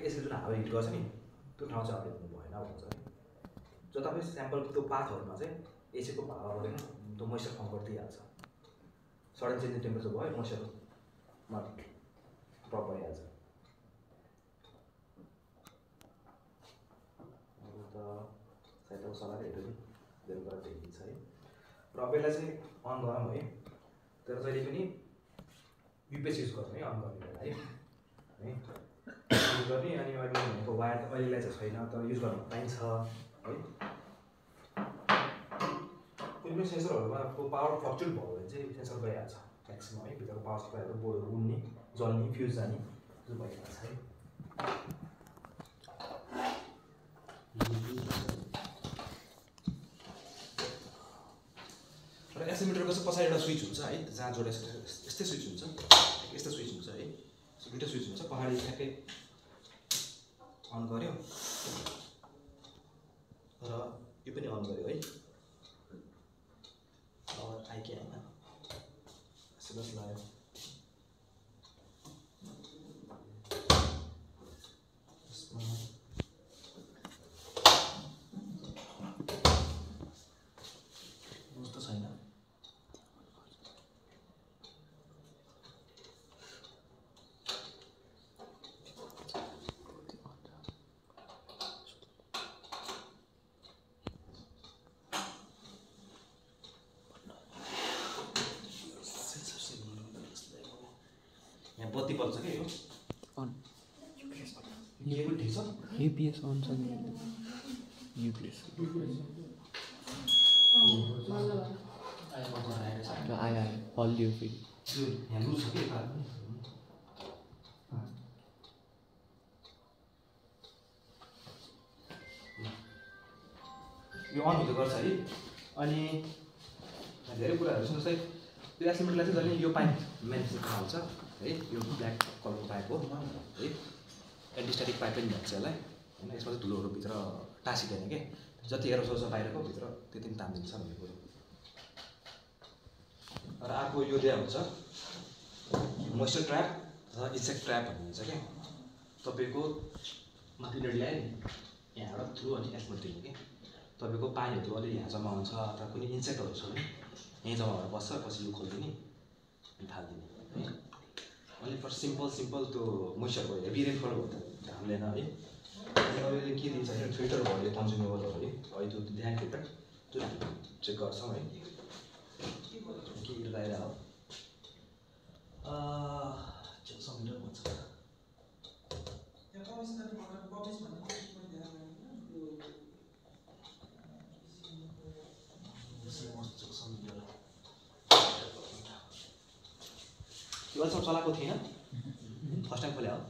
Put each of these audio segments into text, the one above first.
ठ्याक्कै यसले जुन हावा हिट गर्छ नि त्यो ठाउँ चाहिँ अपडेट हुनु भएन भन्छ है। जो तपाईँ स्याम्पलको त्यो पाथहरूमा चाहिँ एसीको हावा गरेर त्यो मोइस्चर कन्भर्ट दिइहाल्छ। सडन चेन्ज इन टेम्परेचर भयो मोइस्चरमा ड्रप भइहाल्छ। अरू त सायद अब सल्लाह हेर्नु नि धेरै कुरा देखिन्छ है। र अब यसलाई चाहिँ अन गरौँ है। तर जहिले पनि युपिएस युज गर्नु है अन गर्ने बेला है युज गर्ने। अनि अहिले भनेको वायर त अहिलेलाई चाहिँ छैन तर युज गर्न पाइन्छ है। कुनै पनि सेन्सरहरूमा पावर फ्लक्चुएट भयो भने चाहिँ सेन्सर गइहाल्छ म्याक्सिमम है। भित्रको पावर सप्लाईहरू बोर्डहरू उड्ने जल्ने फ्युज जाने त्यो भइहाल्छ है। र एसिमिटरको चाहिँ पछाडि एउटा स्विच हुन्छ है जहाँ जोडेर यस्तै स्विच हुन्छ यस्तो स्विच हुन्छ है। दुईवटा स्विच हुन्छ पछाडि ठ्याक्कै अन गर्यो र यो पनि अन गर्यो है। आयो कि आएन सिधै लाग्यो। बत्ती बल्छ के यो अन केबल ठीक छ युपिएस अन छ नि युपिएस आयो हल्दियो फेरि त्यो यहाँ लुज छ के यो अन हुँदै गर्छ है। अनि धेरै कुराहरू छ जस्तै त्यो एसिमिटरलाई चाहिँ जहिले यो पाइप मेन आउँछ है। यो ब्ल्याक कलरको पाइप हो है। एन्टिस्ट्याटिक पाइप पनि भन्छ यसलाई होइन। यसमा चाहिँ धुलोहरू भित्र टाँसिँदैन के जति एरोसोल छ बाहिरको भित्र त्यति पनि तान्दिन्छ भन्ने कुरो। र अर्को यो दिया हुन्छ मोइस्चर ट्र्याप र इन्सेक्ट ट्र्याप भन्ने हुन्छ क्या। तपाईँको माथि नेट ल्यायो नि यहाँबाट थ्रु अनि एसिमिटर दिने कि तपाईँको पानीहरू अलि यहाँ जम्मा हुन्छ अथवा कुनै इन्सेक्टहरू छ भने यहीँ जम्मा भएर बस्छ पछि यो खोलिदिने अनि थालिदिने है। अलि फर सिम्पल त्यो मोइस्चरको हेभी रेनफल भयो त घाम लिएन है। अनि अहिले के दिन्छ भने फिल्टर भयो यो कन्ज्युमेबलहरू है। अहिले त्यो ध्यान फिल्टर त्यो चेक गर्छौँ है के लगाएर हो समिटर भन्छ यो सब चलाएको थिएन फर्स्ट टाइम खोल्या हो।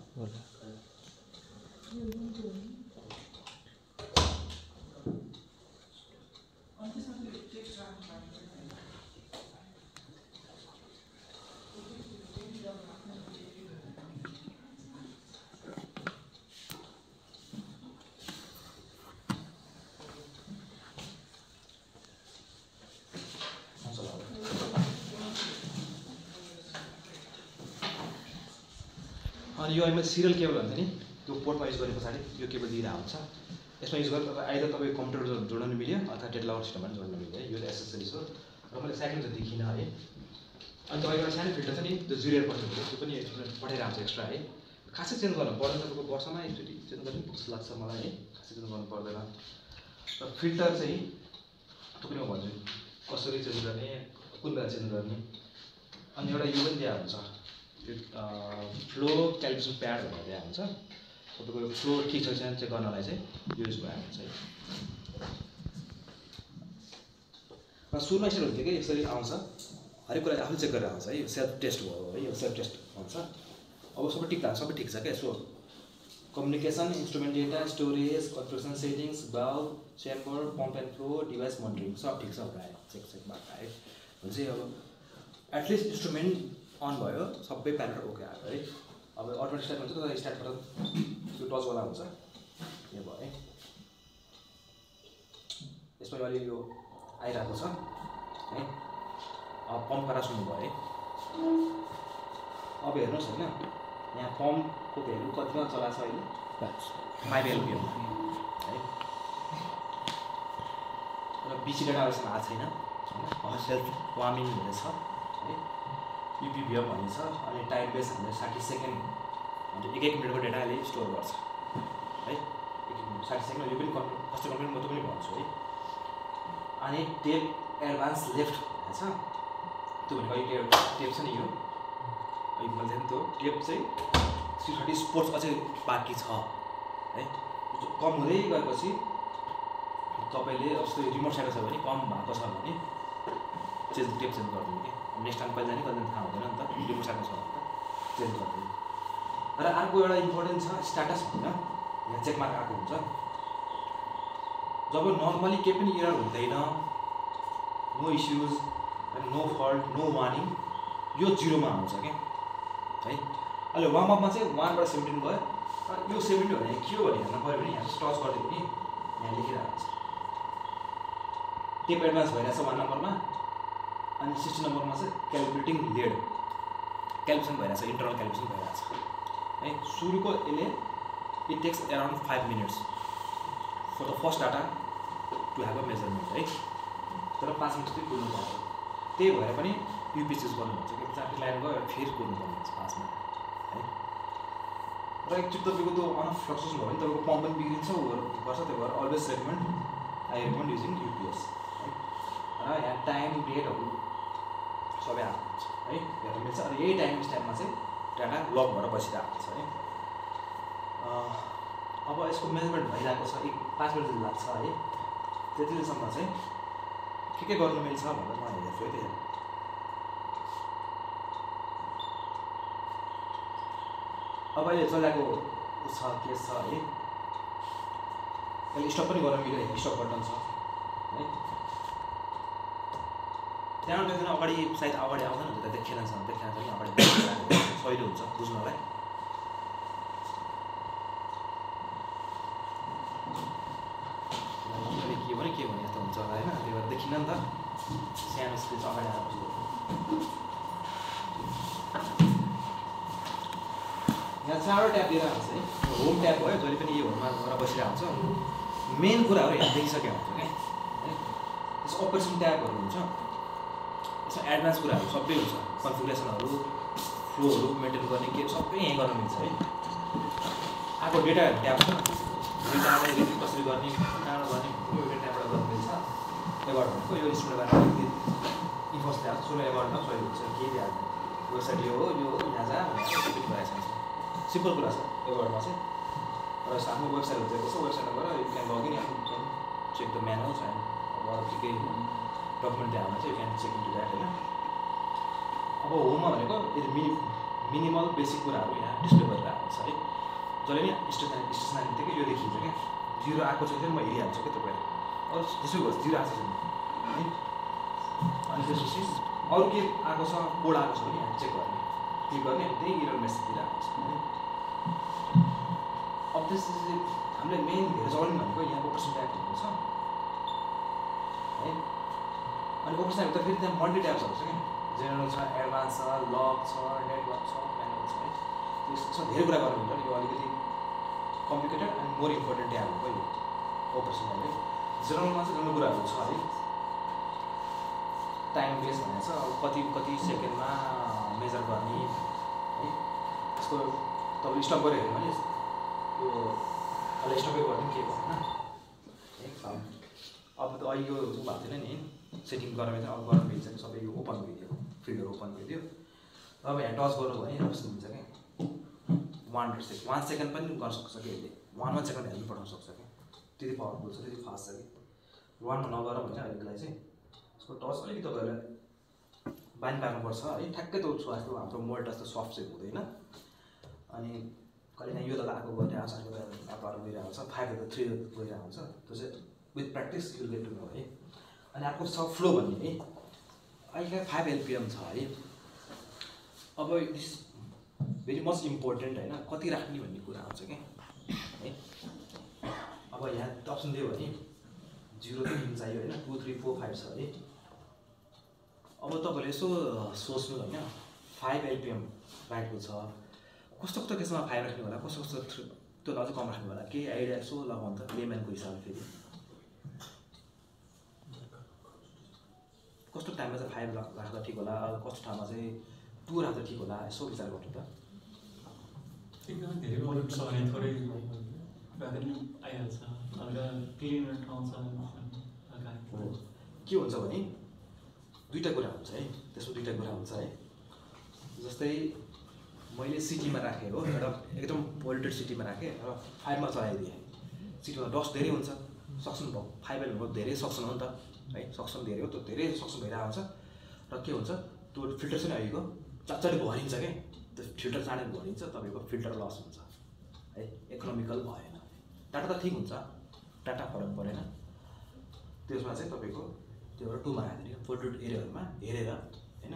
अनि यो अहिले सिरियल केबल भन्छ नि त्यो पोर्टमा युज गरे पछाडि यो केबल दिइरहेको हुन्छ। यसमा युज गरेर तपाईँ आइदर तपाईँ कम्प्युटर जोड्न मिल्यो अथवा डेटा सिस्टममा पनि जोड्न मिल्यो है। यो एसेसरिज हो र मैले सेकेन्ड चाहिँ देखिनँ है। अनि तपाईँको एउटा सानो फिल्टर छ नि त्यो 0% त्यो पनि पठाइरहेको छ एक्स्ट्रा है। खासै चेन्ज गर्नु पर्दैन तपाईँको वर्षमा एकचोटि चेन्ज गर्नु जस्तो लाग्छ मलाई है। खासै चेन्ज गर्नु पर्दैन। र फिल्टर चाहिँ तपाईँले म भन्छु कसरी चेन्ज गर्ने कुन बेला चेन्ज गर्ने। अनि एउटा यो पनि दिएको हुन्छ फ्लो क्यालिब्रेसन प्याड भनेर दिएको हुन्छ। तपाईँको फ्लो ठिक छ छैन चेक गर्नलाई चाहिँ युज भएको हुन्छ है। र सुरुमा यसरी हुन्थ्यो कि यसरी आउँछ हरेक कुरा आफूले चेक गरेर आउँछ है। यो सेल्फ टेस्ट भयो है। यो सेल्फ टेस्ट भन्छ। अब सबै ठिक छ क्या। So communication instrument data storage configuration settings valve chamber pump and flow device monitoring सब ठिक छ प्रायः चेक भएको है। भने चाहिँ अब एटलिस्ट इन्स्ट्रुमेन्ट अन भयो सबै प्यारामिटर ओके आयो है। अब अटोमेटिक स्टार्ट हुन्छ तर स्टार्ट गरेर त्यो टचवाला हुन्छ यो भयो है। यसमा अहिले यो आइरहेको छ है। अब पम्प गरेर सुन्नुभयो है। अब हेर्नुहोस् होइन यहाँ पम्पको भ्यालु कतिमा चलाएको छ अहिले 5 LPM है। र बिसी डाटा अहिलेसम्म आएको छैन होइन। सेल्फ वार्मिङ भन्ने छ है, UPVM भन्ने छ। अनि टाइम बेस हामीले 60 सेकेन्ड मतलब 1 मिनटको डेटा अहिले स्टोर गर्छ है। 1 मिनट 60 सेकेन्ड, यो पनि कस्तो कन्फिडेन्ट म त पनि भन्छु है। अनि टेप एडभान्स लेफ्ट भनेको छ, त्यो भनेको यो टेप छ नि, यो मैले त्यो टेप चाहिँ 330 स्पोर्ट्स अझै बाँकी छ है। कम हुँदै गएपछि तपाईँले जस्तो रिमोट साइड छ भने कम भएको छ भने टेप चेन्ज गरिदिनु कि नेक्स्ट टाइम कहिले जाने कहिले थाहा हुँदैन नि त, रिमोट साइडमा छ भने त चेन्ज गरिदिनु। र अर्को एउटा इम्पोर्टेन्ट छ स्ट्याटस होइन, यहाँ चेक मार्क आएको हुन्छ। जब नर्मली केही पनि एरर हुँदैन, no issues and no fault no warning, यो 0 मा आउँछ क्या है। अहिले वार्मअपमा चाहिँ 1 बाट 17 गयो, यो 70 भने के हो भने हेर्नु पऱ्यो भने यहाँ टच गरिदियो भने यहाँ लेखिरहेको छ टेप एडभान्स भइरहेछ 1 नम्बरमा। अनि 60 नम्बरमा चाहिँ क्यालकुलेटिङ लेड क्यालकुलेसन भइरहेछ, इन्टरनल क्यालकुलेसन भइरहेछ है। सुरुको यसले it takes around 5 minutes for the first data to have a measurement है। तर 5 मिनट चाहिँ कुर्नु पर्छ। त्यही भएर पनि UPS युज गर्नुहुन्छ कि ट्राफिक लाइन गयो फेरि कुर्नुपर्ने हुन्छ 5 मिनट है। र एकचोटि तपाईँको त्यो अनअफ फ्लक्चुएसन भयो भने तपाईँको पम्प पनि बिग्रिन्छ गर्छ। त्यही भएर always I recommend using UPS है। र यहाँ टाइम डेटहरू सबै आएको हुन्छ है, हेर्न मिल्छ। अनि यही टाइममा चाहिँ डाटा लक भएर बसिरहेको छ है। अब यसको मेजरमेन्ट भइरहेको छ, 5 मिनट जति लाग्छ है। त्यतिसम्म चाहिँ के गर्नु मिल्छ भनेर म हेर्छु है। त्यही अब अहिले चलाएको छ केस छ है, यसले स्टप पनि गर्न मिल्यो, स्टप बटन छ है। त्यहाँबाट देख्दैन अगाडि सायद अगाडि आउँदैन हुन्छ, त देखेन छ कि अगाडि सजिलो हुन्छ बुझ्नलाई। के भने यस्तो हुन्छ होला होइन, त्यही भएर देखिन नि त सानो स्क्रिन अगाडि आएर। यहाँ 4 ट्याब दिएर आउँछ है, होम ट्याब भयो, जहिले पनि यो होममा गएर बसिरहेको हुन्छ। मेन कुराहरू यहाँ देखिसकेको हुन्छ क्या है। यसो अपरेसन ट्याबहरू हुन्छ, यसमा एडभान्स कुराहरू सबै हुन्छ, कन्फिगुरेसनहरू फ्लोहरू मेन्टेन गर्ने के सबै यहीँ गर्न मिल्छ है। आएको डेटा ट्याब छ, डेटालाई रिसिभ कसरी गर्ने कहाँबाट गर्ने यो ट्याबबाट गर्न मिल्छ। एबर्ट भनेको यो स्टुडेन्ट इन्फोस ट्याब सुरु एबर्टमा सही हुन्छ, के द्याब वेबसाइट यो हो यहाँ जा भनेर भइरहेको छ। सिम्पल कुरा छ एबर्टमा चाहिँ। र आफ्नो वेबसाइट दिएको छ, वेबसाइटमा गएर you can login and you can check the manuals and अब के के डकुमेन्ट त्यहाँ हुन्छ, you can check into that होइन। अब होममा भनेको यदि मिनिमल बेसिक कुराहरू यहाँ डिस्प्ले गरिरहेको हुन्छ है। जसले नि स्टेसनरी बित्तिकै यो देखिन्छ क्या, 0 आएको छ भने म हेरिहाल्छु क्या तपाईँले, अरू त्यसो गर्छ 0 आएको छ है। अनि त्यसपछि अरू के आएको छ, कोड आएको छ भने यहाँ चेक गर्ने, क्लिक गर्ने, अनि त्यही एरर मेसेज दिइरहेको छ है। अब त्यसपछि हामीले मेन धेरै जरुरी भनेको यहाँ अपरेसन ट्याब हुन्छ है। अनि अपरेसन ट्याब त फेरि त्यहाँ मल्टी ट्याब्सहरू छ क्या, जेनरल छ, एडभान्स छ, लक छ, नेटवर्क छ, म्यानुअल छ है। त्यसमा धेरै कुरा गर्नु हुन्छ। यो अलिकति complicated and more important tab हो यो अपरेसन ट्याब है। जेनरलमा चाहिँ राम्रो कुराहरू छ है। टाइम बेस भनेको छ, अब कति सेकेन्डमा मेजर गर्ने है। यसको तपाईँले स्टप गरेर हेर्नु भने यो अहिले स्टपै गरिदिउँ के भएन है। अब त अहिले यो भएको थिएन नि सेटिङ गरेर चाहिँ अब गर्न मिल्छ कि सबै यो ओपन भइदियो, फिल्डहरू ओपन भइदियो। अब यहाँ टच गर्नु भने अप्सन हुन्छ क्या 1 सेकेन्ड पनि गर्न सक्छ कि यसले 1 सेकेन्ड हेल्नु पठाउन सक्छ क्या, त्यति पावरफुल छ, त्यति फास्ट छ कि। 1 मा नगर भने अहिलेलाई चाहिँ यसको टच अलिकति तपाईँलाई बानी पार्नुपर्छ है। ठ्याक्कै त्यो जस्तो हाम्रो मोल्ड जस्तो सफ्ट चाहिँ हुँदैन। अनि कहिले यो त आएको गरिरहेको छ, अर्को गइरहेको छ, 5 त 3 गइरहेको हुन्छ। त्यो चाहिँ with practice you get to know है। अनि अर्को छ फ्लो भन्ने है, अहिले 5 LPM छ है। अब दिस भेरी मच इम्पोर्टेन्ट होइन, कति राख्ने भन्ने कुरा आउँछ क्या है। अब यहाँ अप्सन दियो भने 0 देखि चाहियो होइन, 2 3 4 5 छ है। अब तपाईँले यसो सोच्नु होइन, 5 LPM राखेको छ, कस्तो कस्तो केसमा 5 राख्ने होला, कस्तो कस्तो त्यो अझै कम राख्ने होला, केही आइडिया यसो लगाउनु त लेम्यानको हिसाबले फेरि कस्तो टाइममा चाहिँ 5 राख्दा ठिक होला, कस्तो ठाउँमा चाहिँ 2 राख्दा ठिक होला, यसो विचार गर्नु त। एकदमै धेरै पोल्युट छ भने थोरै राख्दा पनि आइहाल्छ, हल्का क्लिनर ठाउँ छ के हुन्छ भने दुईवटा कुरा हुन्छ है, त्यसमा दुईवटा कुरा हुन्छ है। जस्तै मैले सिटीमा राखेँ हो, एउटा एकदम पोल्युटेड सिटीमा राखेँ र 5मा चलाइदिएँ, सिटीमा डस्ट धेरै हुन्छ, सक्सन भयो 5 भनेको धेरै सक्सन हो नि त है, सक्सन धेरै हो, त्यो धेरै सक्सन भइरहेको हुन्छ र के हुन्छ त्यो फिल्टर चाहिँ आइको चाँडै भरिन्छ क्या, त्यो फिल्टर चाँडै भरिन्छ, तपाईँको फिल्टर लस हुन्छ है, इकोनोमिकल भएन। डाटा त ठिक हुन्छ, डाटा फरक परेन, त्यसमा चाहिँ तपाईँको त्यो एउटा 2मा राखिदिने पोल्युटेड एरियाहरूमा हेरेर होइन,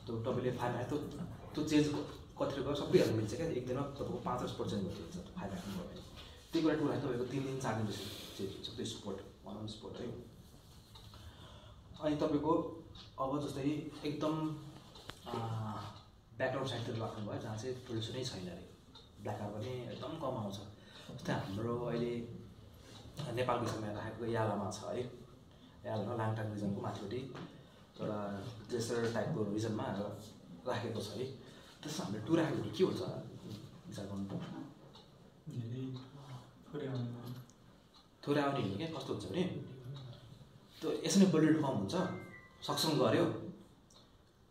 त्यो तपाईँले 5 राख्यो त्यो चेन्ज कति गर्छ सबै हेर्नु मिल्छ क्या, एक दिनमा तपाईँको 5-10% चेन्ज भइदिन्छ 5 राख्नुभयो भने। त्यही कुरा 2 राख्दा तपाईँको 3 दिन 4 दिन चेन्ज हुन्छ त्यो स्पोर्ट अन स्पोर्ट है। अनि तपाईँको अब जस्तै एकदम ब्याकग्राउन्ड साइडतिर राख्नुभयो जहाँ चाहिँ पोल्युसनै छैन अरे, ब्ल्याकआउट पनि एकदम कम आउँछ। जस्तै हाम्रो अहिले नेपाल विषयमा राखेको यालामा छ है, यालामा लाङटाङ रिजनको माथिपट्टि एउटा ग्लेसियर टाइपको रिजनमा राखेको छ है, त्यसमा हामीले 2 राख्यो भने के हुन्छ विचार गर्नु त। थोरै आउने होइन क्या, कस्तो हुन्छ भने त्यो यसरी पोल्युटेड कम हुन्छ, सक्सन गऱ्यो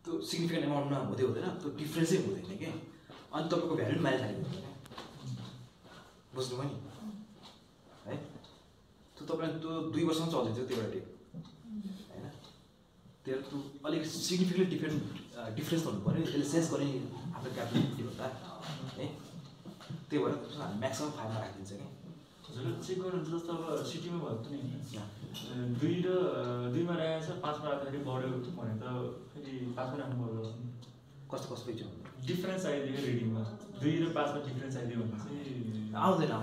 त्यो सिग्निफिकेन्ट एमाउन्टमा हुँदै हुँदैन, त्यो डिफ्रेन्सै हुँदैन क्या, अनि तपाईँको भ्यालु पनि माइल खाने हुँदैन, बुझ्नुभयो नि है। त्यो तपाईँलाई त्यो 2 वर्षसम्म चलिन्छ त्यो एउटा टेक होइन, त्यो अलिक सिग्निफिकेन्ट डिफ्रेन्स हुनु पऱ्यो, त्यसले सेन्स गर्ने आफ्नो क्यापेबिलिटी भन्दा है, त्यही भएर हामी म्याक्सिमम् 5मा राखिदिन्छ क्या। हजुरले चेक गर्नुहुन्छ जस्तो अब सिटीमा भएको पनि 2 र 2मा राखेको छ, 5मा राख्दाखेरि बढ्यो भने त फेरि 5मा राख्नु पर्यो। कस्तो कस्तो छ डिफ्रेन्स आइदियो रिडिङमा, 2 र 5मा डिफ्रेन्स आइदियो भने चाहिँ आउँदैन।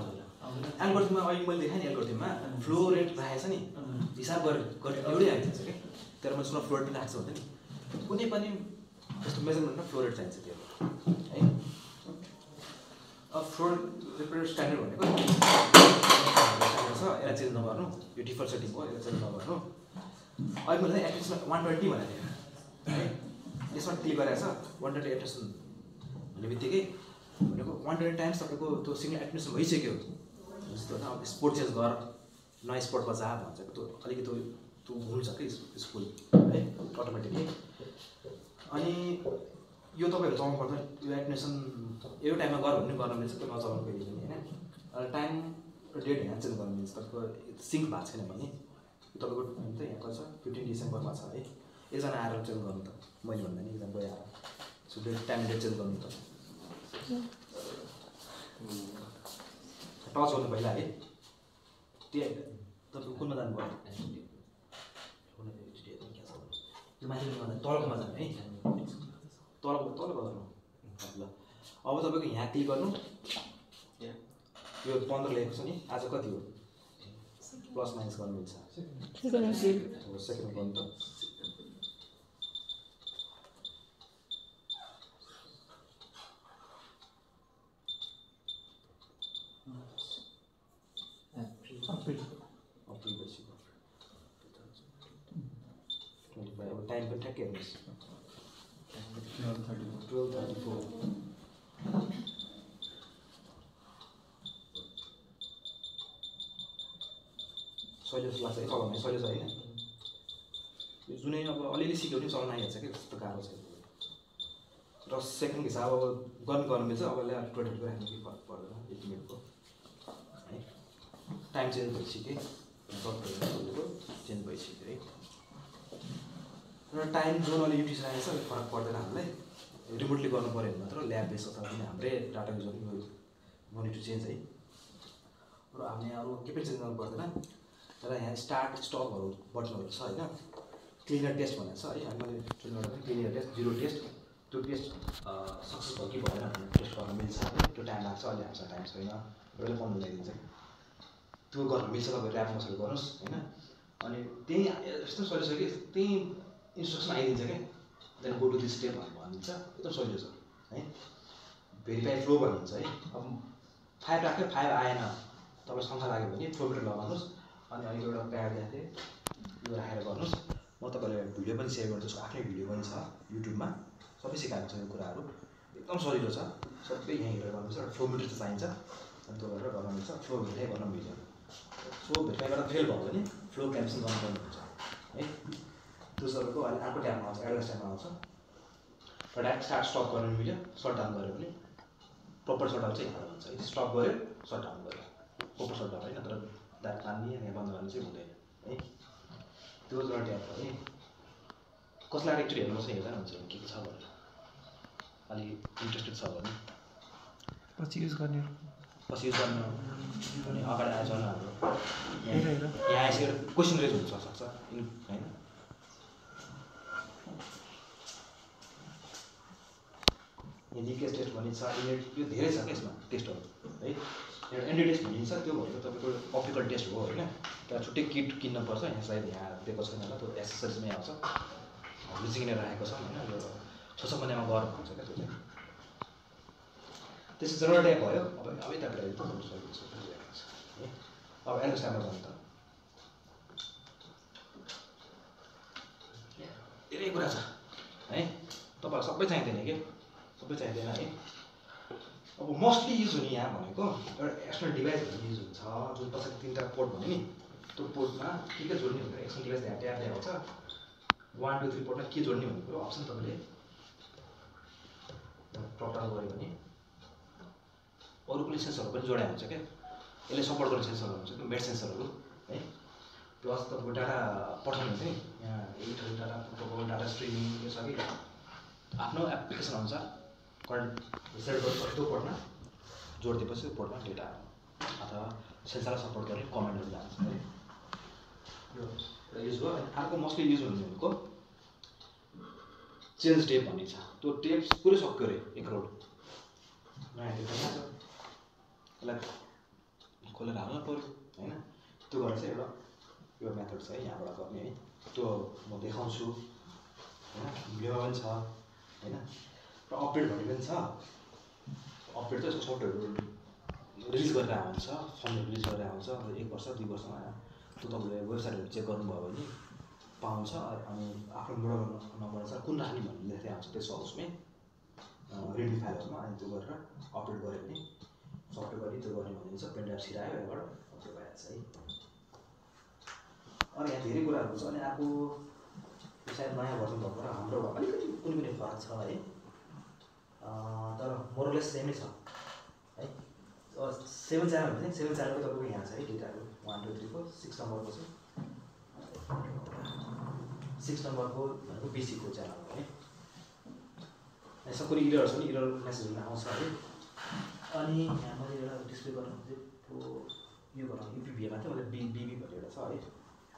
एल्गोरिथममा अहिले मैले देखाएँ नि, एल्गोरिथममा फ्लो रेट राखेको छ नि, हिसाब गरेर एउटै आइदिन्छ क्या, तर मैले सुन फ्लो रेट पनि राखेको छ भने नि कुनै पनि जस्तो मेजरमेन्टमा फ्लो रेट चाहिन्छ त्यो है। अब फ्लो रेट स्ट्यान्डर्ड भनेको छ, यसलाई चेन्ज नगर्नु, यो डिफल्ट सेटिङ हो, यसलाई चेन्ज नगर्नु। अहिले मैले एट्रिसमा 120 भनेको थिएँ है, यसमा क्लिक गरेको छ 120 एट्रिसन भन्ने बित्तिकै भनेको 120 टाइम्स तपाईँको त्यो सिग्नल एट्रिसन भइसक्यो। जस्तो होइन अब स्पोर्ट चेन्ज गर, नयाँ स्पोर्टमा जा भन्छ, त्यो अलिकति त्यो घुम्छ कि स्कुल है अटोमेटिकली। अनि यो तपाईँहरू चलाउनु पर्दैन, यो एट्रिसन एउटा टाइममा गर भने गर्न मिल्छ, त्यो नचलाउनु कहिले पनि होइन। टाइम र डेट यहाँ चेन्ज गर्नु मिल्छ, तपाईँको सिङ्क भएको छैन भने तपाईँको त यहाँ कति छ 15 डिसेम्बरमा छ है, एकजना आएर चेन्ज गर्नु त, मैले भन्दा नि एकजना गएर so date time date change गर्नु त टच गर्नु पहिला है, त्यही तपाईँको कुनमा जानुभयो त्यो माथिमा तलकोमा जानु है, तलको गर्नु ल। अब तपाईँको यहाँ क्लिक गर्नु, यो 15 लेखेको छ नि, आज कति हो प्लस माइनस गर्नु मिल्छ, सेकेन्ड गर्नु त। अब टाइम पनि ठ्याक्कै हेर्नुहोस् 12:34। सजिलो जस्तो लाग्छ है चलाउनु, सजिलो छ होइन, यो जुनै अब अलिअलि सिक्यो भने चलाउन आइहाल्छ कि त्यस्तो गाह्रो छ। र सेकेन्ड हिसाब अब गर्नु मिल्छ, अब यसलाई 20 राख्नु केही फरक पर्दैन, 1 मिनटको है। टाइम चेन्ज भइसक्यो, चेन्ज भइसक्यो है। र टाइम जोन अलि युटिज राखेको छ, फरक पर्दैन हामीलाई, रिमोटली गर्नु पऱ्यो भने मात्र ल्याब बेस अथवा पनि हाम्रै डाटा युजर मनी टु चेन्ज है। र हामीले अरू के पनि चेन्ज गर्नु पर्दैन। तर यहाँ स्टार्ट स्टपहरू बटनहरू छ होइन, क्लिनर टेस्ट भनेको छ है, हामीले क्लिनर टेस्ट 0 टेस्ट, त्यो टेस्ट सक्सेस भयो कि भएन भनेर टेस्ट गर्न मिल्छ, त्यो टाइम लाग्छ, अहिले हामीसँग टाइम छैन, एउटै फोन मिलाइदिन्छ, त्यो गर्न मिल्छ। तपाईँ ऱ्याप मसले गर्नुहोस् होइन, अनि त्यही यस्तो सजिलो छ कि त्यही इन्स्ट्रक्सन आइदिन्छ क्या, then go to this step भनिदिन्छ, एकदम सजिलो छ है। भेरिफाई फ्लो भनिन्छ है। अब 5 राख्यो 5 आएन तपाईँ शङ्का लाग्यो भने फ्लो मिटर लगाउनुहोस् अनि अहिले एउटा प्याड दिएको थिएँ यो राखेर गर्नुहोस्। म तपाईँलाई भिडियो पनि सेयर गर्छु, त्यसको आफ्नै भिडियो पनि छ युट्युबमा, सबै सिकाएको छ यो कुराहरू, एकदम सजिलो छ, सबै यहीँ हेरेर गर्नुपर्छ। एउटा फ्लो मिटर चाहिँ चाहिन्छ अनि त्यो गरेर गर्न मिल्छ। फ्लो भेरिफाई गर्न मिल्छ। फ्लो भेरिफाई गर्दा फेल भयो भने फ्लो क्यान्सल गर्नुपर्ने हुन्छ है। त्यो सबैको अहिले अर्को ट्याबमा आउँछ, एडभान्स ट्याबमा आउँछ। र डाइरेक्ट स्टप गर्न मिल्यो, सट डाउन गऱ्यो भने प्रपर सट डाउन चाहिँ यहाँ हुन्छ है। स्टप गऱ्यो सट डाउन गऱ्यो प्रपर सट डाउन होइन, तर डाइरेक्ट तान्ने यहाँ बन्द गर्ने चाहिँ हुँदैन है। त्यो एउटा ट्याब भयो है। कसलाई एक्चुअली हेर्नुपर्छ हेर्दा हुन्छ के छ भनेर, अलि इन्ट्रेस्टेड छ भने पछि युज गर्ने अनि अगाडि आएछ हाम्रो यहाँ आइसकेर क्वेसन रेज हुनसक्छ होइन। यहाँ जिकेएस टेस्ट भनिन्छ, यो धेरै छ क्या यसमा टेस्टहरू है। एउटा एन्डी टेस्ट भनिन्छ, त्यो भनेको तपाईँको अप्टिकल टेस्ट हो होइन। त्यहाँ छुट्टै किट किन्नुपर्छ, यहाँ सायद यहाँ दिएको छैन होला, त्यो एसेसरिजमै आउँछ, हामीले चाहिँ किनेर राखेको छौँ होइन। यो 600 महिनामा गएर हुन्छ क्या त्यो चाहिँ। त्यसो जनरल ट्याब भयो। अब यतापट्टि तपाईँको सकिन्छ है। अब एन्ड्रोइड ट्याबमा जानु त धेरै कुरा छ है। तपाईँलाई सबै चाहिँदैन कि, सबै चाहिँदैन है। अब मोस्टली युज हुने यहाँ भनेको एउटा एक्सटर्नल डिभाइस भन्ने युज हुन्छ, जुन पछाडि 3टा पोर्ट भन्यो नि, त्यो पोर्टमा के जोड्ने भनेर एक्सटर्नल डिभाइस यहाँ ट्याब दिएको छ। 1 2 3 पोर्टमा के जोड्ने भन्ने कुरो अप्सन तपाईँले प्रपर गऱ्यो भने अरू कुनै सेन्सरहरू पनि जोडाइ हुन्छ क्या। यसले सपोर्ट गर्ने सेन्सरहरू हुन्छ, त्यो मेड सेन्सरहरू है। प्लस तपाईँको डाटा पठाउनु हुन्छ नि, यहाँ 8 डाटा प्रोटोकल, डाटा स्ट्रिमिङ यो छ कि आफ्नो एप्लिकेसन अनुसार करेन्ट सेट गर्नु त्यो पोर्टमा जोडिदिएपछि त्यो पोर्टमा डेटा अथवा सेन्सरलाई सपोर्ट गर्ने कमेन्टहरू जान्छ है। यो एउटा युज भयो। अनि अर्को मोस्टली युज हुने भनेको चेन्ज टेप भन्ने छ। त्यो टेप पुरै सक्यो अरे 1 करोड नयाँ टेप छ, यसलाई खोलेर हाल्नु पऱ्यो होइन। त्यो गरेर चाहिँ एउटा यो मेथड छ है, यहाँबाट गर्ने है। त्यो म देखाउँछु होइन, भिडियोमा पनि छ होइन। र अपडेट भन्ने पनि छ। अपडेट त यसको सफ्टवेयरहरू रिलिज गरेर आउँछ, फर्महरू रिलिज गरेर आउँछ 1 वर्ष 2 वर्षमा। त्यो तपाईँले वेबसाइटहरू चेक गर्नुभयो भने पाउँछ। अनि आफ्नो मोडल नम्बर अनुसार कुन राख्ने भन्ने लेख्दै आउँछ त्यसको उसमै रेडी फाइलहरूमा। अनि त्यो गरेर अपडेट गऱ्यो भने सफ्टवेयर गरी त्यो गर्ने भनिन्छ। पेन ड्राइभ छिरायो यहाँबाट त्यो भइहाल्छ है। अनि यहाँ धेरै कुराहरू छ। अनि अर्को सायद नयाँ भर्सन भएको र हाम्रो अलिकति कुनै फरक छ है, तर मोरलेस सेमै छ है। 7 च्यानल भने 7 च्यानलको तपाईँको यहाँ छ है डेटाहरू 1 2 3 4 6 नम्बरको चाहिँ 6 नम्बरको भनेको बिसीको च्यानल हो है। यसमा कुनै इररहरू छ भने इरर मेसेजहरू आउँछ है। अनि यहाँ मैले एउटा डिस्प्ले गर्नु यो गराउँ युपिबिएमा थियो, मतलब बिबी भन्ने एउटा छ है।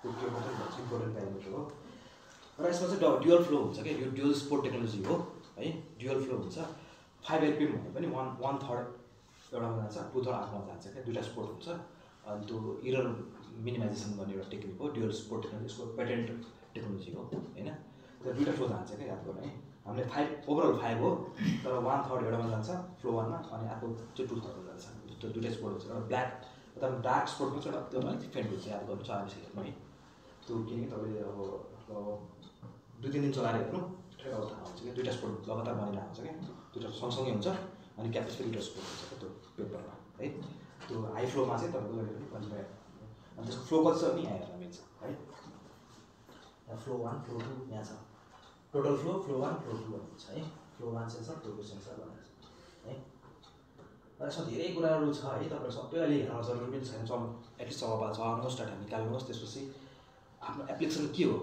त्यो मात्रै भन्छ, इम्पोर्टेन्ट प्यारामिटर हो। र यसमा चाहिँ ड्युअल फ्लो हुन्छ क्या, यो ड्युअल स्पोर्ट टेक्नोलोजी हो है। ड्युअल फ्लो हुन्छ। 5 एलपिएम भने पनि 1/3 एउटामा जान्छ, 2/3 अर्कोमा जान्छ क्या। दुईवटा स्पोर्ट हुन्छ। अनि त्यो इरर मिनिमाइजेसन गर्ने एउटा टेक्निक हो ड्युअल स्पोर्ट टेक्नोलोजी। यसको पेटेन्ट टेक्नोलोजी हो होइन। त्यो दुईवटा फ्लो जान्छ क्या, याद गर्नु है। हामीले 5 ओभरअल 5 हो, तर 1/3 एउटामा जान्छ फ्लो 1मा, अनि अर्को चाहिँ 2/3 जान्छ। त्यो दुईवटा स्पोर्ट हुन्छ। एउटा ब्ल्याक एकदम डार्क स्पोर्टमा चाहिँ एउटा त्यो अलिक फेन्ट हुन्छ, याद गर्नु छ आवश्यक हेर्नु है। त्यो किनकि तपाईँले अब 2-3 दिन चलाएर हेर्नु ठ्याक्क अब थाहा हुन्छ कि दुईवटा स्पोर्ट लगातार बनिरहेको हुन्छ क्या। दुईवटा सँगसँगै हुन्छ। अनि क्यापेसिटी पनि दुईवटा स्पोर्ट हुन्छ क्या त्यो पेपरमा है। त्यो हाई फ्लोमा चाहिँ तपाईँको जहिले पनि कन्टिन्यू। अनि त्यसको फ्लो कति छ भने यहाँ हेर्न मिल्छ है। यहाँ फ्लो 1 फ्लो 2 यहाँ छ। टोटल फ्लो 1 फ्लो 2 भन्ने छ है। फ्लो 1 सेन्सर, फ्लो 2 सेन्सर भनेर छ है। र यसमा धेरै कुराहरू छ है। तपाईँले सबै अहिले हेर्न जरुरी पनि छैन। एटलिस्ट अब चलाउनुहोस्, डाटा निकाल्नुहोस्, त्यसपछि आफ्नो एप्लिकेसन के हो,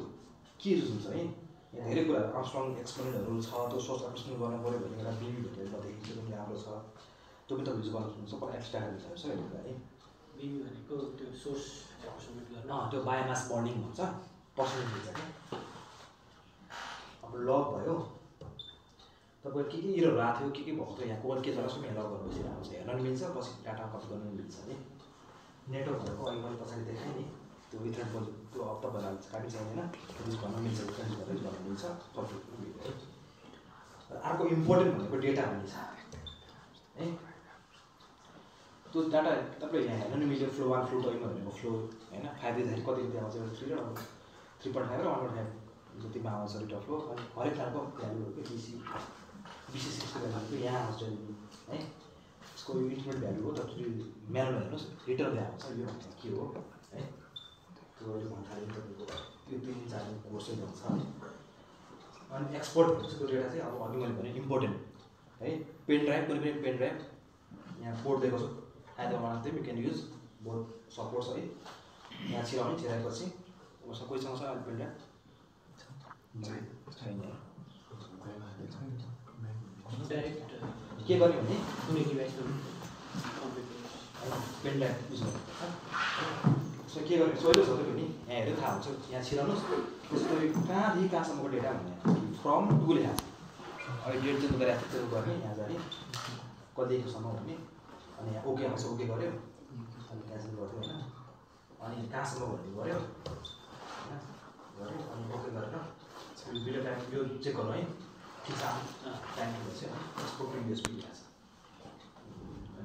के युज हुन्छ है। यहाँ धेरै कुराहरू आर्मस्ट्रङ एक्सपेरिमेन्टहरू छ। त्यो सोर्स एप्लिकेसन गर्नु पऱ्यो भने एउटा बिबी भनेर देखिन्छ, त्यो पनि राम्रो छ। त्यो पनि तपाईँ युज गर्नु सक्नुहुन्छ। पर एप्स डाटा निकाल्छ है बिबी भनेको त्यो सोर्स एप्रोक्सिमेट गर्न। त्यो बायोमास बर्निङ भन्छ, पर्सेन्टेज हुन्छ क्या। अब लग भयो, तपाईँको के इरर आएको थियो, के भएको थियो, यहाँ कोड के चलाएको छ, यहाँ लग गर्नु बसिरहेको छ, हेर्न पनि मिल्छ, पछि डाटा कपी गर्नु पनि मिल्छ है। नेटवर्क भनेको अहिले मैले पछाडि देखाएँ नि, त्यो इथरनेट बोल्छ, त्यो अब तपाईँलाई काफी चाहिँदैन, युज गर्न मिल्छ, युज गर्न मिल्छ, सफ्टवेयर पनि मिल्छ है। अर्को इम्पोर्टेन्ट भनेको डेटा भन्ने छ। है। त्यो डाटा तपाईँले यहाँ हेर्नु नि मिल्यो फ्लो 1 फ्लो 2 भनेको फ्लो होइन 5 दिँदाखेरि कति रुपियाँ आउँछ 3 र 3.5 र 1.5 जतिमा आउँछ रिटर्न फ्लो अनि हरेक खालको भ्यालुहरू के BC6 को भ्यालुहरू यहाँ आउँछ है। यसको इन्टिमेट भ्यालु हो तर म्यानुअल हेर्नुहोस् रिटर्न त्यहाँ आउँछ यो के हो है। त्यो भन्न थाल्यो तपाईँको त्यो 3-4 कोर्सै हुन्छ अनि एक्सपोर्ट भन्छ त्यो डेटा चाहिँ अब अघि मैले भने इम्पोर्टेन्ट है। पेन ड्राइभ कुनै पनि पेन ड्राइभ यहाँ पोर्ट दिएको छु either one of them you can use both supports है। यहाँ छिराउने छिराएपछि कोहीसँग छ अहिले पेन ड्राइभ छैन के गर्ने भने कुनै डिभाइस पेन ड्राइभ युज गर्नु सो के गर्ने सजिलो छ भने यहाँ हेरेर थाहा हुन्छ यहाँ छिराउनुहोस् त्यसको कहाँदेखि कहाँसम्मको डेटा भन्ने फ्रम टु लेखा अहिले डेट चेन्ज गरेर चेन्ज गर्ने यहाँ जाने कतिसम्म भन्ने अनि यहाँ ओके आउँछ ओके गऱ्यो अनि क्यान्सल गर्थ्यो होइन अनि कहाँसम्म भन्ने गऱ्यो होइन गऱ्यो अनि ओके गरेर भिडियो टाइम यो चेक गर्नु है ठिक छ टाइम भएपछि एक्सपोर्ट टु युएसबी लेखाएको छ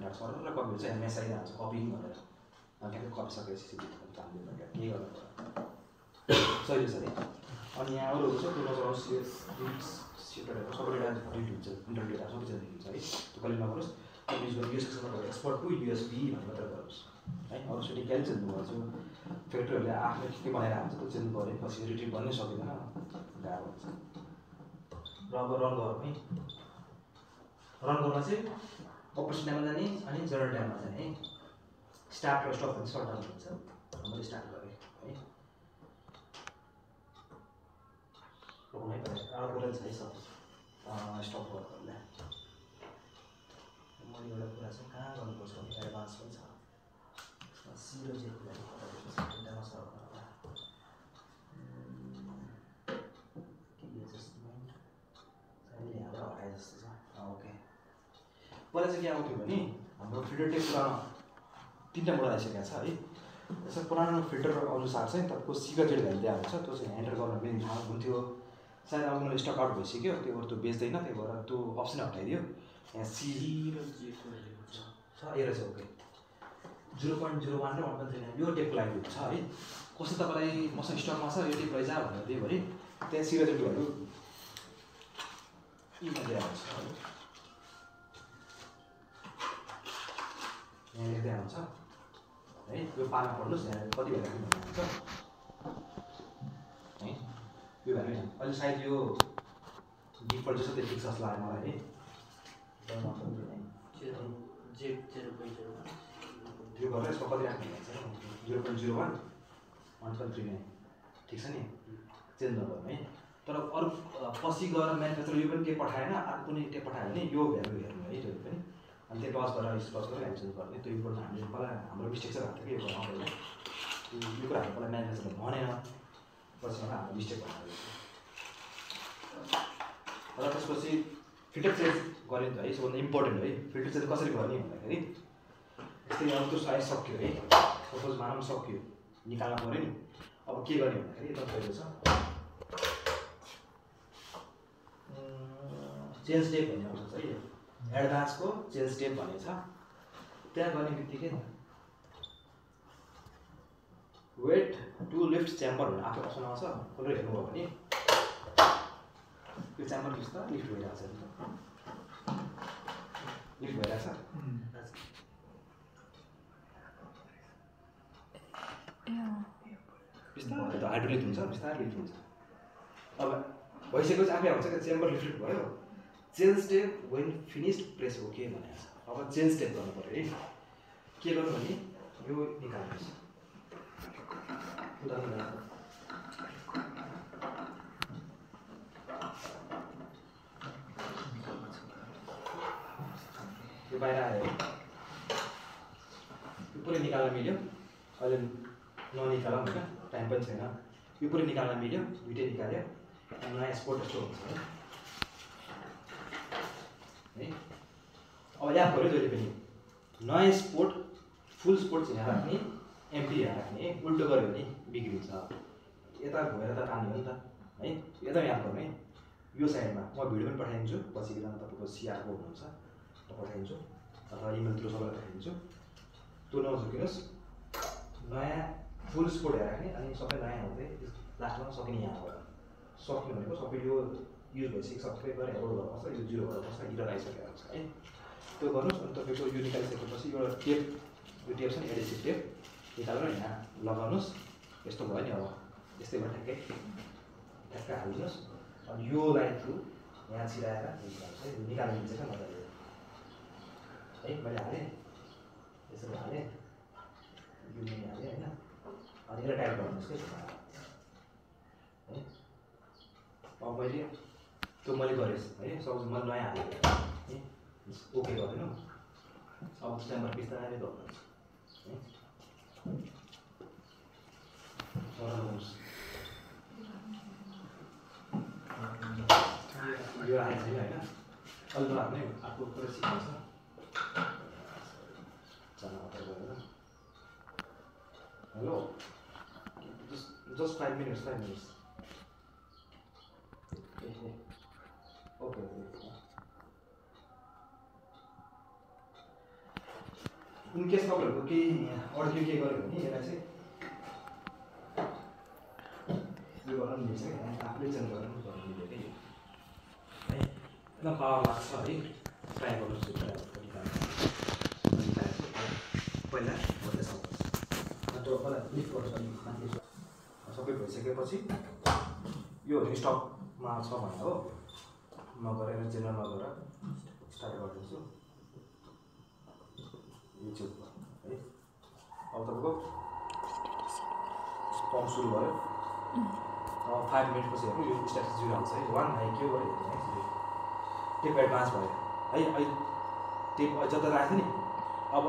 डाटा सर्भर र कपी चाहिँ एमएस आइरहेको छ कपी गरेर अनि कपी सकेपछि कामले के गर्नु सही छ नि। अनि यहाँ अरूहरू छ त्यो नचलाउनु सिटहरू सबै डेटा डिलिट हुन्छ इन्टर डेटा सबै चाहिँ हुन्छ है त्यो कहिले नगरोस् युज गर्नु यो सेक्सनमा गएर एक्सपोर्ट टु युएसबी भन्ने मात्र गरोस् है। अरू सेटिङ क्यान्सल चेन्ज गर्छु फ्याक्ट्रीहरूले आफ्नो के बनाएर आउँछ त्यो चेन्ज गऱ्यो पछि रिट्रिभ गर्नै सकिँदैन गाह्रो हुन्छ। र अब रन गरौँ है। रन गर्न चाहिँ अपरेसन टाइममा जाने अनि जनरल टाइममा जाने है। स्टार्ट र स्टप भने सर्ट डाउन हुन्छ मैले स्टार्ट गरेँ है। रोक्नै पर्यो अर्को छ है सब स्टप गर्नुपर्ला मैले एउटा कुरा चाहिँ कहाँ गर्नुपर्छ भने एडभान्स पनि छ 0 0 डेटामा सर्भ गर्नुपर्ला के एडजस्टमेन्ट अहिले यहाँबाट हटाए जस्तो छ ओके। पहिला चाहिँ के आउँथ्यो भने हाम्रो फिल्टर टेक्स्ट पुरानो 3टा मोड आइसकेको छ है। यसो पुरानो फिल्टर अनुसार चाहिँ तपाईँको सिका जेड भ्यालु दिएको हुन्छ त्यो चाहिँ एन्टर गर्न मेन ठाउँ हुन्थ्यो सायद अब मैले स्टक आउट भइसक्यो त्यो त्यो बेच्दैन त्यही भएर त्यो अप्सन हटाइदियो यहाँ सी र जे छ ए रहेछ ओके 0.01 र 1.39 यो टेपको लागि हुन्छ है। कस्तो तपाईँलाई मसँग स्टकमा छ यो टेप लैजा भनेर दियो भने त्यहाँ सी र जेड भ्यालु यीमा दिएको हुन्छ यहाँ लेख्दै आउँछ है। यो पाना पढ्नुहोस् यहाँ कति भ्यालु हुन्छ है यो भ्यालु अहिले सायद यो डिफल्ट जस्तो त्यो फिक्स जस्तो लाग्यो मलाई है। 0.0 यो गरेर यसमा कति राख्नु हुन्छ 0.01 1.39 ठिक छ नि चेन्ज नगर्नु है। तर अरू पछि गएर म्यानुफ्याक्चर यो पनि के पठाएन अर्को पनि के पठायो भने यो भ्यालु हेर्नु है त्यो पनि अनि त्यो टच गरेर चेन्ज गर्ने त्यो इम्पोर्टेन्ट हामीले पहिला हाम्रो मिस्टेक चाहिँ भएको थियो कि यो आउँदैन यो कुराहरू पहिला म्यानुफ्याक्चरले भनेन पछि हाम्रो मिस्टेक भएको र त्यसपछि फिल्टर चेन्ज गर्ने त है सबभन्दा इम्पोर्टेन्ट है। फिल्टर चेन्ज कसरी गर्ने भन्दाखेरि यस्तै अब त्यो साइज सक्यो है सपोज मानौँ सक्यो निकाल्न पऱ्यो नि अब के गर्ने भन्दाखेरि यता पहिलो छ चेन्ज टेप भन्ने आउँछ है एडभान्सको चेन्ज टेप भन्ने छ त्यहाँ गर्ने बित्तिकै वेट टु लिफ्ट च्याम्बर भन्ने आफ्नो अप्सन आउँछ कसरी हेर्नुभयो भने यो च्याम्बर लिफ्ट त लिफ्ट भइरहेको छ नि त लिफ्ट भइरहेको छ बिस्तारै त हाइड्रोलिक हुन्छ बिस्तारै लिफ्ट हुन्छ। अब भइसकेपछि आफै आउँछ कि च्याम्बर लिफ्ट भयो change tape when finished press okay भनेको छ। अब चेन्ज टेप गर्नु पऱ्यो है के गर्नु भने यो निकाल्नुहोस् यो बाहिर आयो यो पुरै निकाल्न मिल्यो अहिले ननिकालौँ होइन टाइम पनि छैन यो पुरै निकाल्न मिल्यो दुइटै निकाल्यो नयाँ स्पोर्ट यस्तो हुन्छ है। अब याद गऱ्यो जहिले पनि नयाँ स्पोर्ट फुल स्पोर्ट यहाँ राख्ने एम्टी यहाँ राख्ने उल्टो गऱ्यो भने बिग्रिन्छ यता घुमेर त तान्यो नि त है एकदम याद गर्नु है। यो साइडमा म भिडियो पनि पठाइदिन्छु पछि बेलामा तपाईँको सिआरको हुनुहुन्छ पठाइदिन्छु अथवा इमेल थ्रु सबैलाई पठाइदिन्छु त्यो नझुकिनुहोस् नयाँ फुल स्पोर्ट हेरेर राख्ने अनि सबै नयाँ हुँदै लास्टमा सकिने यहाँबाट सक्यो भनेको सबै यो युज भइसक्यो सबै गरेर अपलोड गर्नुपर्छ यो 0 गर्नुपर्छ इरर आइसकेको हुन्छ है त्यो गर्नुहोस् अनि तपाईँको यो निकालिसकेपछि एउटा टेप यो टेप छ नि एडेसिभ टेप निकालेर यहाँ लगाउनुहोस् यस्तो भयो नि अब यस्तै भयो ठ्याक्कै हालिदिनुहोस् अनि यो लाइन थ्रु यहाँ छिराएर निकालिदिन्छ क्या मजाले है मैले हालेँ यसरी हालेँ यो मैले हालेँ होइन अनि यसलाई टाइप गर्नुहोस् क्या है अब मैले त्यो मैले गरेँ है सपोज मैले नयाँ हालेँ है ओके गर्दैन अब त्यहाँबाट बिस्तारै गर्नुहोस् है यो आएछ होइन अल्लो आफ्नै अर्को कुरा सिकाउँछ hello just 5 minutes okay in case तपाईँहरूको केही अडियो के गर्यो भने यसलाई चाहिँ यो गर्न मिल्छ क्या आफूले चेन्ज गर्न मिल्यो कि है एकदम पावर लाग्छ है ट्राई गर्नुहोस् पहिला भन्दै सक्नुहोस् त्यो पहिला लिफ्ट गर्नुहोस् अनि माथि सबै भइसकेपछि यो स्टपमा छ भने हो नगरेर जेनरल नगरेर स्टार्ट गरिदिन्छु युट्युबमा है अब तपाईँको पम्प सुरु भयो अब 5 मिनटपछि हेर्नु यो स्ट्याटस 0 आउँछ है 1 भाइ के गरेँ है टेप एडभान्स भयो है अहिले टेप जता राख्थ्यो नि अब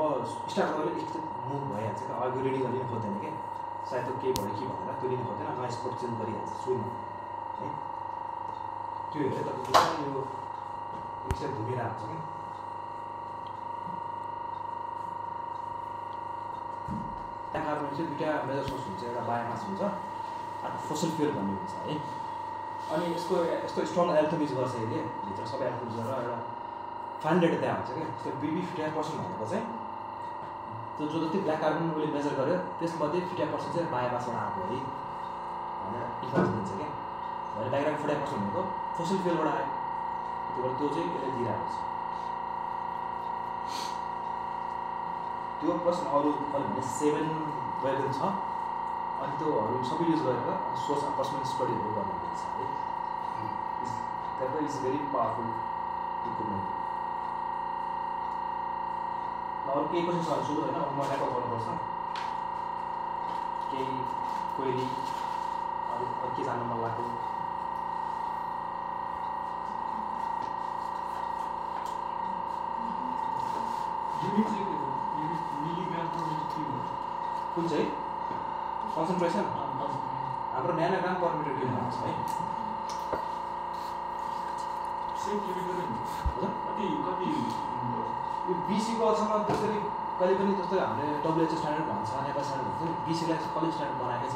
स्टार्ट गरेर एकचोटि मुभ भइहाल्छ क्या अघि रेडी गर्ने खोज्दैन क्या सायद त्यो केही भयो कि भनेर त्यो लिनु खोज्दैन नयाँ स्पोर्ट चेन्ज गरिहाल्छ सुरुमा है त्यो हेरेर तपाईँको यो मिक्सर घुमिरहेको छ क्या कार्बन चाहिँ दुईवटा मेजर सोर्स हुन्छ एउटा बायोमास हुन्छ अर्को फोसल फ्युल भन्ने हुन्छ है अनि यसको यस्तो स्ट्रङ एल्कोहल युज गर्छ यसले भित्र सबै एल्कोहल युज गरेर एउटा फाइन डेटा त्यहाँ हुन्छ क्या यस्तो 55% भनेको चाहिँ त्यो जो जति ब्ल्याक कार्बन उसले मेजर गर्यो त्यसमध्ये 50% चाहिँ बायोमासबाट आएको है भनेर इन्फर्मेसन दिन्छ क्या भने बाहिरको 40% भनेको फोसल फ्युलबाट आयो त्यो चाहिँ यसले दिइरहेको छ त्यो प्लस अरू मैले भने 7 वेबन छ अनि त्योहरू सबै युज गरेर सोर्स अपर्समेन्ट स्टडीहरू गर्न मिल्छ है that is very powerful equipment अरू केही क्वेसन छ भने सोध्नु होइन म ट्याकल गर्नुपर्छ केही क्वेरी अरू के जान्नु मन लाग्यो कुन चाहिँ कन्सन्ट्रेसन हाम्रो न्यानोग्राम पर मिटर क्युब हुन्छ है यो बीसीको अर्थमा त्यसरी कहिले पनि जस्तै हामीले डब्लुएचओ स्ट्यान्डर्ड भन्छ नेपाल स्ट्यान्डर्ड भन्छ बीसीलाई कलेज स्ट्यान्डर्ड बनाएकै छ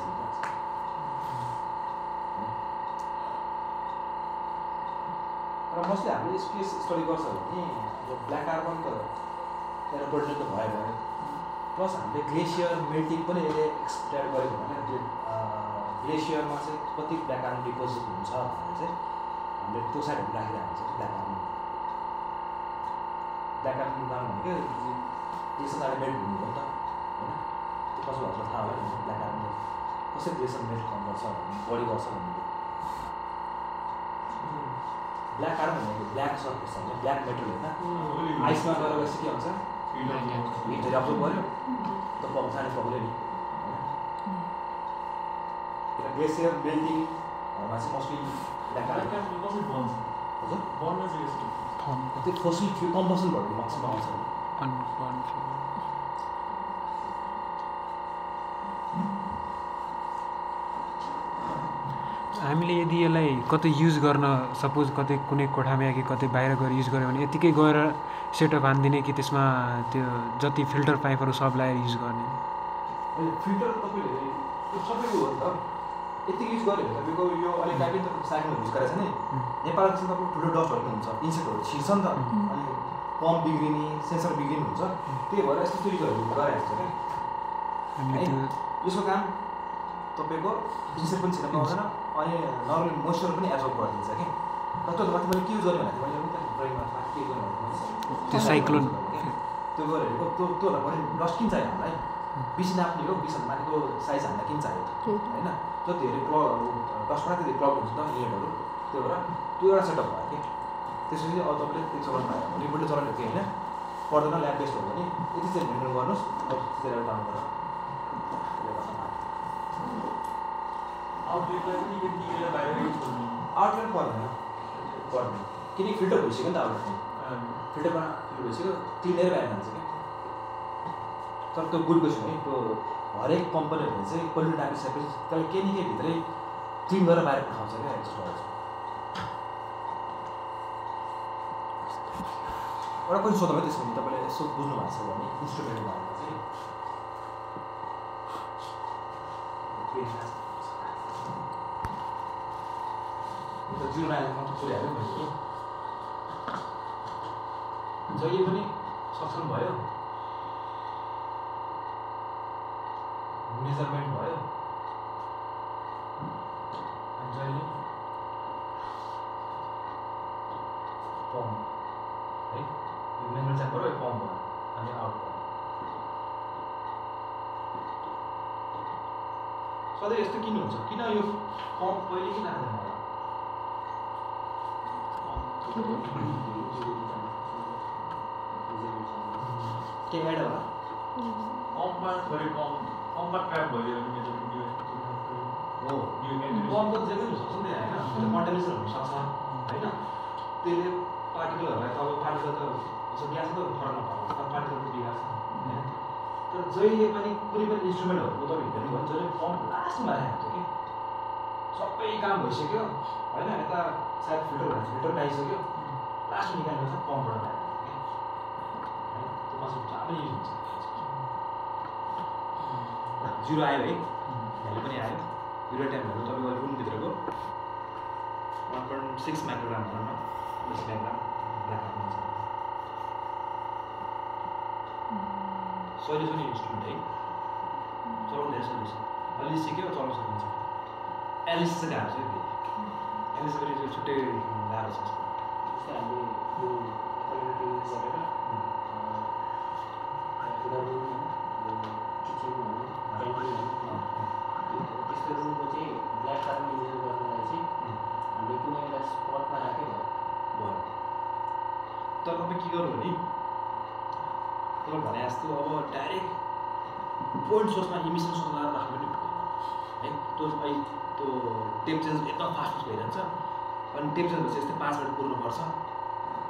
र मostly हामीले यसको स्टडी गर्छ भने अब ब्ल्याक कार्बन त एरोपोर्टले त भयो प्लस हामीले ग्लेसियर मेल्टिङ पनि यसले एक्सप्लोर गरेको भने ग्लेसियरमा चाहिँ कति ब्ल्याक कार्बन डिपोजिट हुन्छ भनेर चाहिँ हामीले त्यो साइडहरू राखिरहेको हुन्छ ब्ल्याक कार्बन नाम भनेको ग्लेसियर साइड मेल्ट हुनु हो नि त होइन त्यो कसो भन्छ थाहा होला नि ब्ल्याक कार्बन कसरी ग्लेसियर मेल्ट कम गर्छ भने बढी गर्छ भन्ने ब्ल्याक कार्बन भनेको ब्ल्याक सर्फेस होइन ब्ल्याक मेटल होइन आइसमा गएर गएपछि के हुन्छ हिट अब्जर्भ गर्यो त सानो पग्यो नि होइन ग्लेसियर मेल्टिङमा चाहिँ मोस्टली ब्ल्याक कार्बन हजुर त्यो फोसिल फ्युल कम्बसनबाट मक्समा आउँछ हामीले यदि यसलाई कतै युज गर्न सपोज कतै कुनै कोठामा या कि कतै बाहिर गएर युज गर्यो भने यतिकै गएर सेटअप हानिदिने कि त्यसमा त्यो जति फिल्टर पाइपहरू सब लगाएर युज गर्ने फिल्टर तपाईँले त्यो सबैको हो नि त यति युज गर्यो भने तपाईँको यो अलिक टाइपले तपाईँको साइडमा युज गरेको छ नि नेपालमा चाहिँ तपाईँको ठुलो डस्टहरू हुन्छ इन्सेक्टहरू छिर्छ नि त अनि पम्प बिग्रिने सेन्सर बिग्रिने हुन्छ त्यही भएर यस्तो युजहरू गराएको छ क्या हामीले त्यो यसको काम तपाईँको डिस्टेन्स पनि छिटो पाउँदैन अनि नर्मली मोइस्चर पनि एब्जर्ब गरिदिन्छ कि र त्यो माथि मैले के युज गरेँ भने मैले पनि ड्रइङमा के गरेँ भने त्यो साइक्लोन त्यो गरेको त्यो भने डस्ट किन चाहियो हामीलाई बेसी नाप्ने हो 20 माथिको साइज हामीलाई किन चाहियो होइन जति धेरै डस्टबाट त्यति क्लग हुन्छ नि त इलेटहरू त्यो भएर त्यो एउटा सेटअप भयो कि त्यसपछि अब तपाईँले त्यो चलाउनु भयो रिपोर्टले चलाउने थियो होइन पर्दैन ल्याब बेस्ट हो भने यति चाहिँ मेन्टेन गर्नुहोस् अब त्यसरी काम गर्नु आउटलेटलाई पनि इभेन निकालेर बाहिर युज गर्नु आउटलेट पर्दैन किनकि फिल्टर भइसक्यो नि त आउटलेट फिल्टरमा फिल्टर भइसक्यो क्लिनर बाहिर जान्छ क्या तर त्यो गुड क्वेसन है त्यो हरेक कम्पनीहरूले चाहिँ पोल्युट नापिसकेपछि त्यसलाई केही न केही भित्रै क्लिन गरेर बाहिर पठाउँछ क्या एडजस्ट गरेर एउटा क्वेसन सोध्नु भयो त्यसको नि तपाईँले यसो बुझ्नु भएको छ भने इन्स्ट्रुमेन्ट बारेमा चाहिँ जिरो नाइन मात्र पुऱ्यायो भने जहिले पनि सक्षम भयो मेजरमेन्ट भयो अनि जहिले पम्प है यो मेजरमेन्ट चाहिँ पऱ्यो पम्प भयो अनि आउट भयो सधैँ यस्तो किन हुन्छ किन यो पम्प पहिले किन आउँदैन होला के एड होला पम्पमा गरे पम्पमा ट्र्याप भयो भने मेजरमेन्ट हो पम्प त जे पनि हुनसक्छ नि होइन त्यसले कन्टामिनेसन हुनसक्छ होइन त्यसले पार्टिकलहरूलाई त अब पार्टिकल त ग्यास त फरक नपर्छ तर पार्टिकल त बिगार्छ होइन तर जहिले पनि कुनै पनि इन्स्ट्रुमेन्टहरूको तपाईँ हेर्नु भयो जहिले पम्प लास्टमा राखेको हुन्छ कि सबै काम भइसक्यो होइन यता सायद फिल्टर आइसक्यो लास्टमा निकाल्नु पर्छ पम्पबाट बाहिर होइन त्यो मसुम चाबै युज हुन्छ जिरो आयो है भ्यालु पनि आयो युरो टाइमहरू तपाईँको रुमभित्रको 1.6 माइक्रोग्राम भनौँ न 20 माइक्रोग्राम ब्ल्याक हुन्छ सहिले पनि इन्स्ट्रुमेन्ट है चलाउनु धेरै सजिलो छ अलि सिक्यो चलाउन सकिन्छ एलिस चाहिँ गाह्रो छ एलिस पनि छुट्टै गाह्रो छ जस्तै हामीले यो मेथोडोलोजी युज गरेर एउटा रुम किचन भनौँ क्यान्टिन भनौँ त्यस्तो रुमको चाहिँ ब्ल्याक कार्बन युज गर्नलाई चाहिँ हामीले कुनै एउटा स्पटमा राख्यो भयो तर तपाईँ के गर्नु भने तपाईँ भने जस्तो अब डाइरेक्ट पोइन्ट सोर्समा इमिसन सोर्स लगाएर राख्नु पनि हुँदैन है त्यो टेप चेन्ज एकदम फास्ट भइरहन्छ अनि टेप चेन्ज भएपछि यस्तै 5 मिनट पुर्नुपर्छ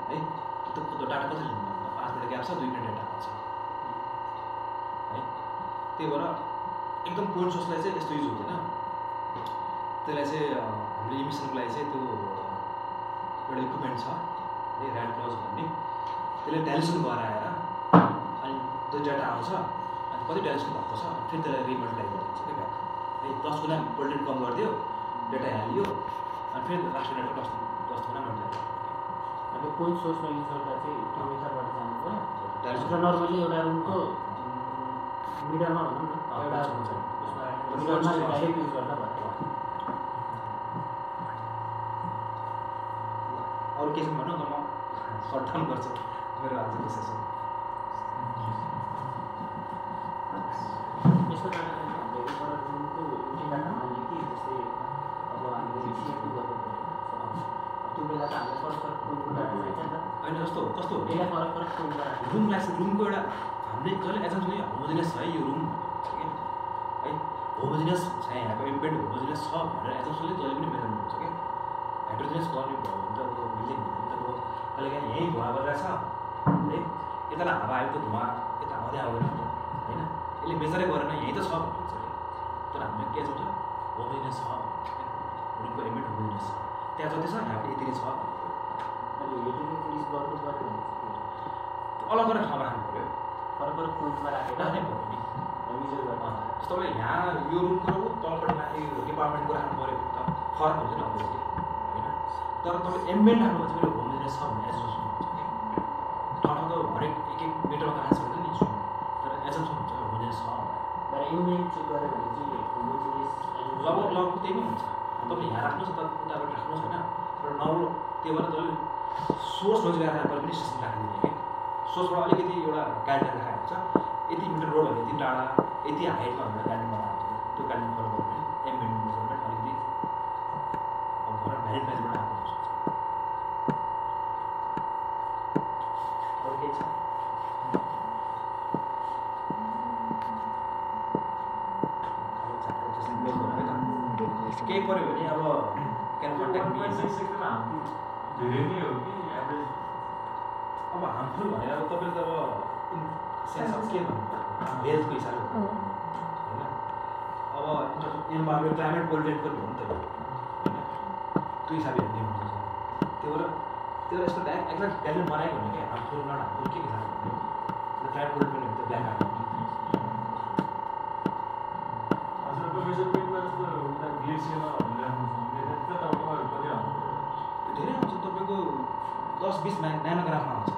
है त्यो डाटा कसरी लिनु 5 मिनट ग्याप छ 2 मिनट डाटा आउँछ है त्यही भएर एकदम पोइन्ट सोर्सलाई चाहिँ यस्तो युज हुँदैन त्यसलाई चाहिँ हामीले इमिसनको लागि चाहिँ त्यो एउटा इक्विपमेन्ट छ है ऱ्याड क्लज भन्ने त्यसले डाइल्युसन गराएर अनि त्यो डाटा आउँछ अनि कति डाइल्युसन भएको छ फेरि त्यसलाई रिमल्टिप्लाई गरिदिन्छ क्या ब्याक है 10 गुणा भोल्टेज कम गरिदियो डाटा हालियो अनि फेरि लास्ट डाटा 10 गुणा मल्टिप्लाई हामीले पोइन्ट सोर्समा युज गर्दा चाहिँ त्यो मेथडबाट जानु पऱ्यो डाइल्युसन नर्मली एउटा रुमको मिडलमा भनौँ न एउटा मिडलमा डाइरेक्ट युज गर्दा भयो अरू केही भनौँ न म सर्ट डाउन गर्छु मेरो आजको सेसन यसको कारण हामीले एउटा रुमको एउटै डाटा मान्यो कि जस्तै अब हामीले सेभ गर्नु पऱ्यो त्यो बेला त हामीलाई फरक फरक रुमको डाटा चाहिन्छ नि त होइन कस्तो हो यसलाई फरक फरक रुमको डाटा रुम लाग्छ रुमको एउटा हामीले जहिले एजम्सन होमोजिनियस छ है यो रुम है होमोजिनियस छ यहाँको इम्पेक्ट होमोजिनियस छ भनेर एजम्सनले जहिले पनि मेजरमेन्ट हुन्छ क्या हाइड्रोजिनियस गर्ने भयो भने त अब बिल्डिङ त अब कहिलेकाहीँ यहीँ धुवा गरिरहेछ है यता हावा आयो त धुवा यता आउँदै आउँदैन नि त होइन यसले मेजरै गरेन यहीँ त छ भन्नुहुन्छ क्या तर हामीले के छ होमोजिनियस छ रुमको इम्पेक्ट होमोजिनियस छ त्यहाँ जति छ यहाँ पनि यति नै छ अहिले हेटिङ पुलिस गर्नु पऱ्यो भने अलग अलग ठाउँमा राख्नु पऱ्यो फरक फरक पोइन्टमा राखेर राख्नै पऱ्यो नि मेजर गर्दा जस्तो तपाईँ यहाँ यो रुमको र तलपट्टि माथि डिपार्टमेन्टको राख्नु पऱ्यो त फरक हुन्छ नि अभियसली होइन तर तपाईँ एम्बियन्ट राख्नु भने चाहिँ होमोजिनियस छ भने एसोसिएसन हुन्छ कि ठाउँ एक मिटरमा कहाँ सक्दैन नि इन्स्ट्रुमेन्ट तर एजम्सन हुन्छ हुने छ तर एमएन चेक गऱ्यो भने चाहिँ लगभग त्यही नै हुन्छ तपाईँले यहाँ राख्नुहोस् त उताबाट राख्नुहोस् होइन तर नर्मल त्यो भएर तपाईँले सोर्स नजिक राखेर पनि सिस्टम राखिदिने कि सोर्सबाट अलिकति एउटा गाइडलाइन राखेको हुन्छ यति मिटर रोड भने यति टाढा यति हाइटमा भनेर गाइडलाइन बनाएको हुन्छ त्यो गाइडलाइन फलो गर्यो भने एमएन मेजरमेन्ट अलिकति अब भनौँ भ्यालिड मेजरमेन्ट आएको हुनसक्छ अरू केही छ केही पऱ्यो भने अब क्यान कन्ट्याक्ट मी धेरै नै हो कि एभरेज अब हार्मफुल भनेर अब तपाईँले त अब सेन्स अफ के भन्नु हेल्थको हिसाबले होइन अब इन्भाइरोमेन्ट क्लाइमेट पोल्युटेन्ट पनि हो नि त होइन त्यो हिसाबले हेर्ने हुन्छ त्यो भएर यसको एक्ज्याक्ट गाइडलाइन बनाएको हुने क्या हार्मफुल नट हार्मफुल के हिसाबले भन्ने क्लाइमेट पोल्युटेन्ट हुन्छ ब्ल्याक हार्ट हजुरको मेजरमेन्टमा जस्तो उता ग्लेसियरमा भनेर तपाईँहरू कति आउँछ धेरै आउँछ तपाईँको 10-20 नानोग्राममा आउँछ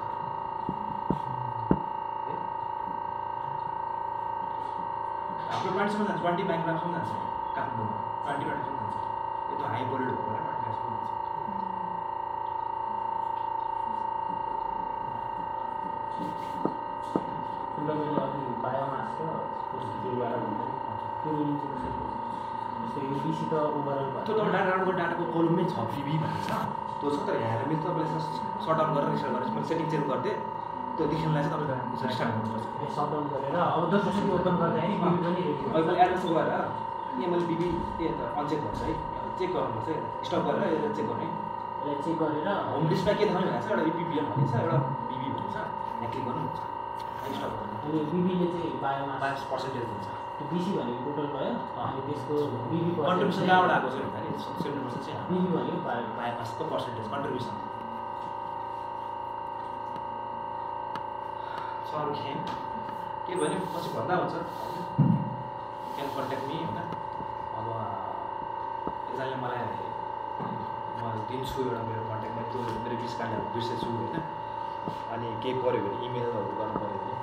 हाम्रो 20सम्म जान्छ 20 माइक्रोग्रामसम्म जान्छ काठमाडौँमा 20-20सम्म जान्छ यो त हाई पोल्युट हो होला 20सम्म जान्छ तपाईँले अघि बायोमास र केहीबाट हुन्छ त्यो मिनिङ चाहिँ जस्तै यो बिसी त ओभरअल त्यो तपाईँ डाटाको कोलममै छ पिबी भन्ने छ त्यो छ तर यहाँ मेरो तपाईँले सर्ट डाउन गरेर रिसर्च गरेर मैले सेटिङ चेन्ज गरिदिएँ त्यो देखिनलाई चाहिँ तपाईँले स्टार्ट गर्नुपर्छ सटडाउन गरेर अब जसरी ओपन गर्दाखेरि बिबी पनि रेडी अहिले एड्रेस गएर यहाँ मैले बिबी त अनचेक गर्छ है चेक गर्नुपर्छ है स्टप गरेर यसलाई चेक गर्ने यसलाई चेक गरेर होम लिस्टमा के थाहा भनेको छ एउटा इपिबिएम भन्ने छ एउटा बिबी भन्ने छ यहाँ क्लिक गर्नुहुन्छ स्टप गर्नु अनि बिबीले चाहिँ बायोमास 5% दिन्छ त्यो बिसी भनेको टोटल भयो अनि त्यसको बिबी कन्ट्रिब्युसन कहाँबाट आएको छ भन्दाखेरि 70% चाहिँ बिबी भनेको बायोमासको पर्सेन्टेज कन्ट्रिब्युसन सर खेम के भने पछि भन्दा हुन्छ क्यान कन्ट्याक्ट मी होइन अब एकजनाले मलाई म दिन्छु एउटा मेरो कन्ट्याक्टमा त्यो मेरो 20 कार्डहरू बिर्सेछु होइन अनि केही पऱ्यो भने इमेलहरू गर्नु पऱ्यो भने